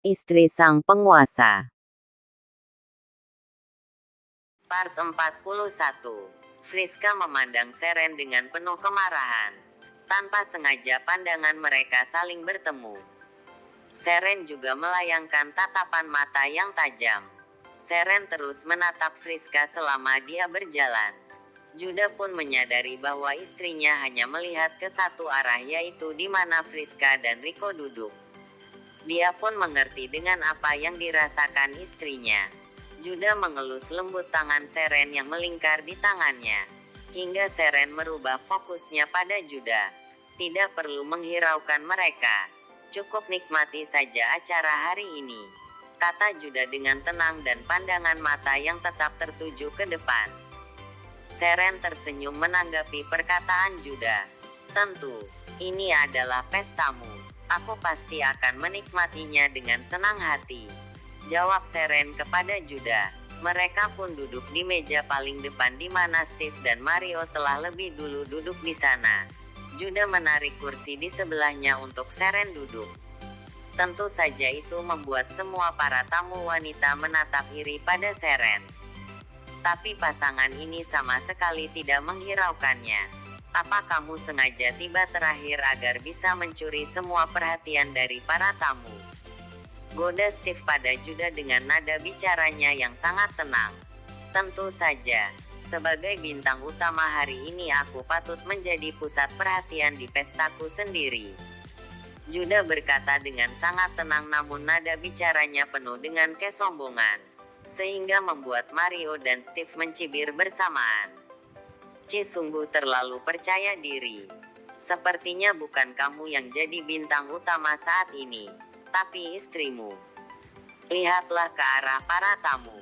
Istri sang penguasa. Part 41. Friska memandang Seren dengan penuh kemarahan. Tanpa sengaja pandangan mereka saling bertemu. Seren juga melayangkan tatapan mata yang tajam. Seren terus menatap Friska selama dia berjalan. Juda pun menyadari bahwa istrinya hanya melihat ke satu arah, yaitu di mana Friska dan Riko duduk. Dia pun mengerti dengan apa yang dirasakan istrinya. Juda mengelus lembut tangan Seren yang melingkar di tangannya. Hingga Seren merubah fokusnya pada Juda. Tidak perlu menghiraukan mereka. Cukup nikmati saja acara hari ini, kata Juda dengan tenang dan pandangan mata yang tetap tertuju ke depan. Seren tersenyum menanggapi perkataan Juda. Tentu, ini adalah pestamu. Aku pasti akan menikmatinya dengan senang hati, jawab Seren kepada Juda. Mereka pun duduk di meja paling depan di mana Steve dan Mario telah lebih dulu duduk di sana. Juda menarik kursi di sebelahnya untuk Seren duduk. Tentu saja itu membuat semua para tamu wanita menatap iri pada Seren. Tapi pasangan ini sama sekali tidak menghiraukannya. Apa kamu sengaja tiba terakhir agar bisa mencuri semua perhatian dari para tamu? Goda Steve pada Juda dengan nada bicaranya yang sangat tenang. Tentu saja, sebagai bintang utama hari ini aku patut menjadi pusat perhatian di pestaku sendiri. Juda berkata dengan sangat tenang, namun nada bicaranya penuh dengan kesombongan, sehingga membuat Mario dan Steve mencibir bersamaan. Ci sungguh terlalu percaya diri. Sepertinya bukan kamu yang jadi bintang utama saat ini, tapi istrimu. Lihatlah ke arah para tamu.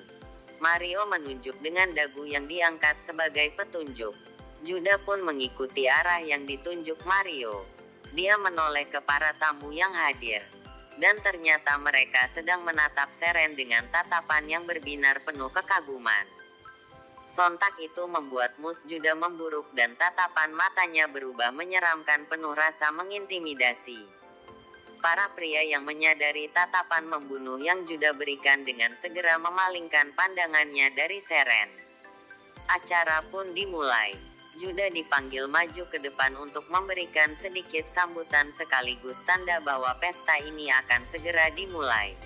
Mario menunjuk dengan dagu yang diangkat sebagai petunjuk. Juda pun mengikuti arah yang ditunjuk Mario. Dia menoleh ke para tamu yang hadir. Dan ternyata mereka sedang menatap Seren dengan tatapan yang berbinar penuh kekaguman. Sontak itu membuat mood Juda memburuk dan tatapan matanya berubah menyeramkan penuh rasa mengintimidasi. Para pria yang menyadari tatapan membunuh yang Juda berikan dengan segera memalingkan pandangannya dari Seren. Acara pun dimulai. Juda dipanggil maju ke depan untuk memberikan sedikit sambutan sekaligus tanda bahwa pesta ini akan segera dimulai.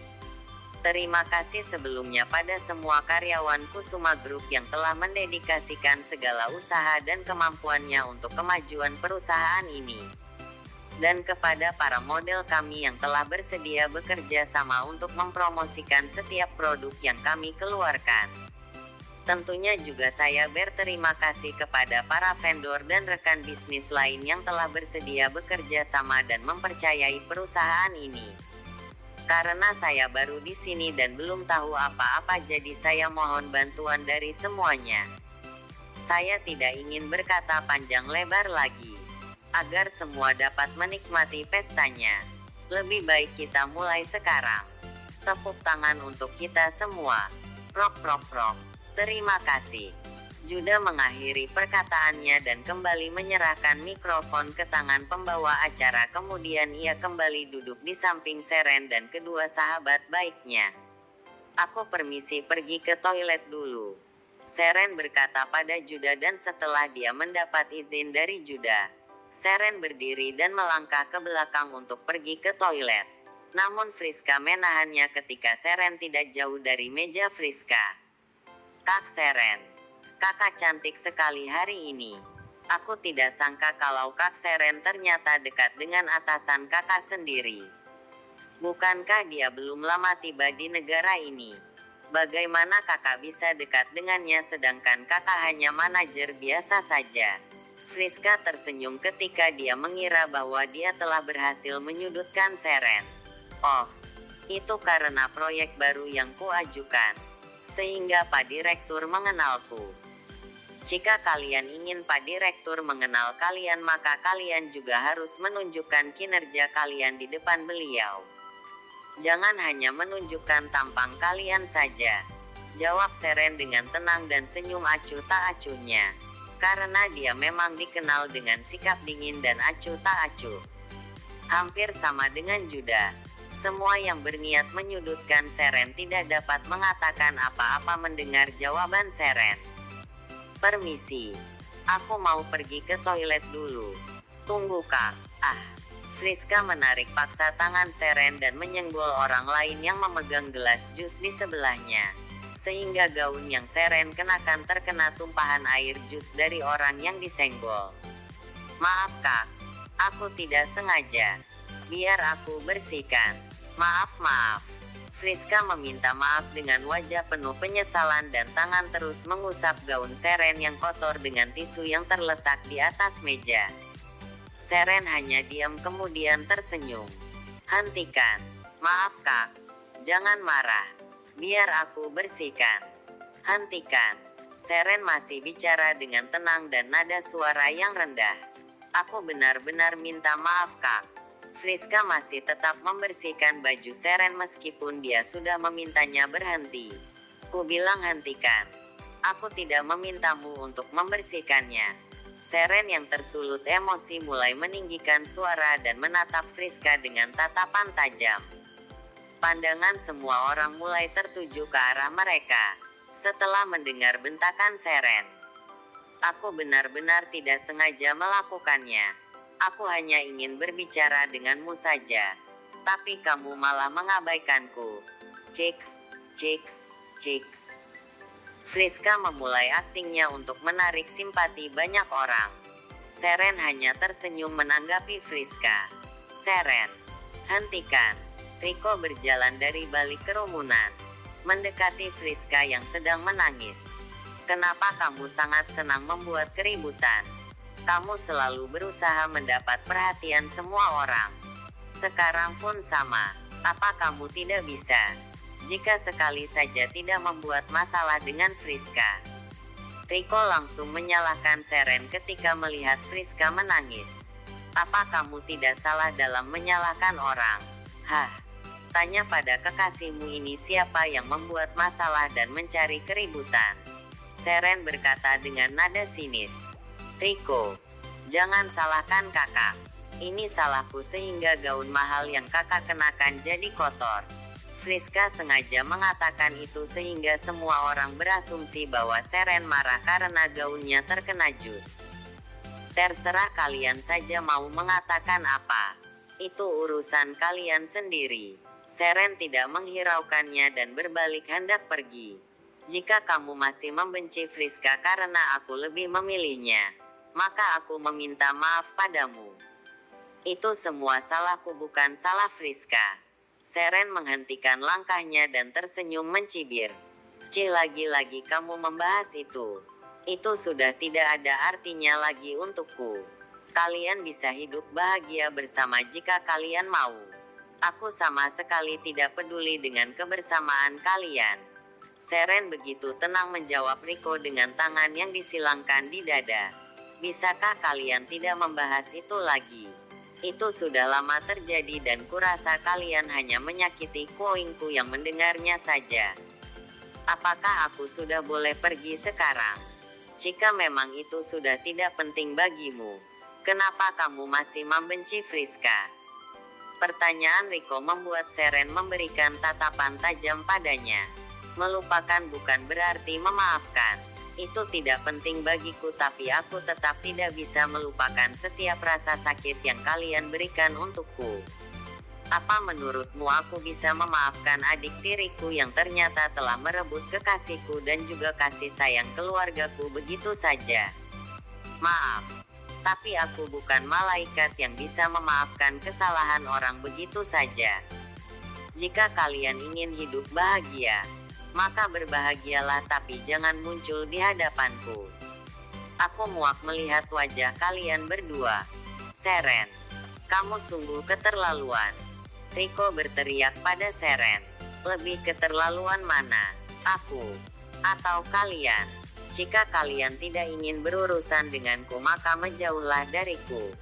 Terima kasih sebelumnya pada semua karyawan Kusuma Group yang telah mendedikasikan segala usaha dan kemampuannya untuk kemajuan perusahaan ini. Dan kepada para model kami yang telah bersedia bekerja sama untuk mempromosikan setiap produk yang kami keluarkan. Tentunya juga saya berterima kasih kepada para vendor dan rekan bisnis lain yang telah bersedia bekerja sama dan mempercayai perusahaan ini. Karena saya baru di sini dan belum tahu apa-apa, jadi saya mohon bantuan dari semuanya. Saya tidak ingin berkata panjang lebar lagi, agar semua dapat menikmati pestanya. Lebih baik kita mulai sekarang. Tepuk tangan untuk kita semua. Prok prok prok. Terima kasih. Juda mengakhiri perkataannya dan kembali menyerahkan mikrofon ke tangan pembawa acara. Kemudian ia kembali duduk di samping Seren dan kedua sahabat baiknya. Aku permisi pergi ke toilet dulu, Seren berkata pada Juda, dan setelah dia mendapat izin dari Juda, Seren berdiri dan melangkah ke belakang untuk pergi ke toilet. Namun Friska menahannya ketika Seren tidak jauh dari meja Friska. Kak Seren, kakak cantik sekali hari ini. Aku tidak sangka kalau Kak Seren ternyata dekat dengan atasan kakak sendiri. Bukankah dia belum lama tiba di negara ini? Bagaimana kakak bisa dekat dengannya sedangkan kakak hanya manajer biasa saja? Friska tersenyum ketika dia mengira bahwa dia telah berhasil menyudutkan Seren. Oh, itu karena proyek baru yang kuajukan, sehingga Pak Direktur mengenalku. Jika kalian ingin Pak Direktur mengenal kalian, maka kalian juga harus menunjukkan kinerja kalian di depan beliau. Jangan hanya menunjukkan tampang kalian saja, jawab Seren dengan tenang dan senyum acuh tak acuhnya. Karena dia memang dikenal dengan sikap dingin dan acuh tak acuh. Hampir sama dengan Juda, Semua yang berniat menyudutkan Seren tidak dapat mengatakan apa-apa mendengar jawaban Seren. Permisi. Aku mau pergi ke toilet dulu. Tunggu Kak. Friska menarik paksa tangan Seren dan menyenggol orang lain yang memegang gelas jus di sebelahnya. Sehingga gaun yang Seren kenakan terkena tumpahan air jus dari orang yang disenggol. Maaf Kak. Aku tidak sengaja. Biar aku bersihkan. Maaf. Friska meminta maaf dengan wajah penuh penyesalan dan tangan terus mengusap gaun Seren yang kotor dengan tisu yang terletak di atas meja. Seren hanya diam kemudian tersenyum. Hentikan. Maaf Kak. Jangan marah. Biar aku bersihkan. Hentikan. Seren masih bicara dengan tenang dan nada suara yang rendah. Aku benar-benar minta maaf Kak. Friska masih tetap membersihkan baju Seren meskipun dia sudah memintanya berhenti. Ku bilang hentikan. Aku tidak memintamu untuk membersihkannya. Seren yang tersulut emosi mulai meninggikan suara dan menatap Friska dengan tatapan tajam. Pandangan semua orang mulai tertuju ke arah mereka. Setelah mendengar bentakan Seren. Aku benar-benar tidak sengaja melakukannya. Aku hanya ingin berbicara denganmu saja. Tapi kamu malah mengabaikanku. Hiks. Friska memulai aktingnya untuk menarik simpati banyak orang. Seren hanya tersenyum menanggapi Friska. Seren, hentikan. Riko berjalan dari balik kerumunan, mendekati Friska yang sedang menangis. Kenapa kamu sangat senang membuat keributan? Kamu selalu berusaha mendapat perhatian semua orang. Sekarang pun sama. Apa kamu tidak bisa? Jika sekali saja tidak membuat masalah dengan Friska. Riko langsung menyalahkan Seren ketika melihat Friska menangis. Apa kamu tidak salah dalam menyalahkan orang? Tanya pada kekasihmu ini siapa yang membuat masalah dan mencari keributan. Seren berkata dengan nada sinis. Riko, jangan salahkan kakak. Ini salahku sehingga gaun mahal yang kakak kenakan jadi kotor. Friska sengaja mengatakan itu sehingga semua orang berasumsi bahwa Seren marah karena gaunnya terkena jus. Terserah kalian saja mau mengatakan apa. Itu urusan kalian sendiri. Seren tidak menghiraukannya dan berbalik hendak pergi. Jika kamu masih membenci Friska karena aku lebih memilihnya, maka aku meminta maaf padamu. Itu semua salahku bukan salah Friska. Seren menghentikan langkahnya dan tersenyum mencibir. Lagi-lagi kamu membahas itu. Itu sudah tidak ada artinya lagi untukku. Kalian bisa hidup bahagia bersama jika kalian mau. Aku sama sekali tidak peduli dengan kebersamaan kalian. Seren begitu tenang menjawab Riko dengan tangan yang disilangkan di dada. Bisakah kalian tidak membahas itu lagi? Itu sudah lama terjadi dan kurasa kalian hanya menyakiti kuoingku yang mendengarnya saja. Apakah aku sudah boleh pergi sekarang? Jika memang itu sudah tidak penting bagimu, kenapa kamu masih membenci Friska? Pertanyaan Riko membuat Seren memberikan tatapan tajam padanya. Melupakan bukan berarti memaafkan. Itu tidak penting bagiku tapi aku tetap tidak bisa melupakan setiap rasa sakit yang kalian berikan untukku. Apa menurutmu aku bisa memaafkan adik tiriku yang ternyata telah merebut kekasihku dan juga kasih sayang keluargaku begitu saja? Maaf, tapi aku bukan malaikat yang bisa memaafkan kesalahan orang begitu saja. Jika kalian ingin hidup bahagia, maka berbahagialah tapi jangan muncul di hadapanku. Aku muak melihat wajah kalian berdua. Seren, kamu sungguh keterlaluan. Riko berteriak pada Seren. Lebih keterlaluan mana? Aku atau kalian? Jika kalian tidak ingin berurusan denganku maka menjauhlah dariku.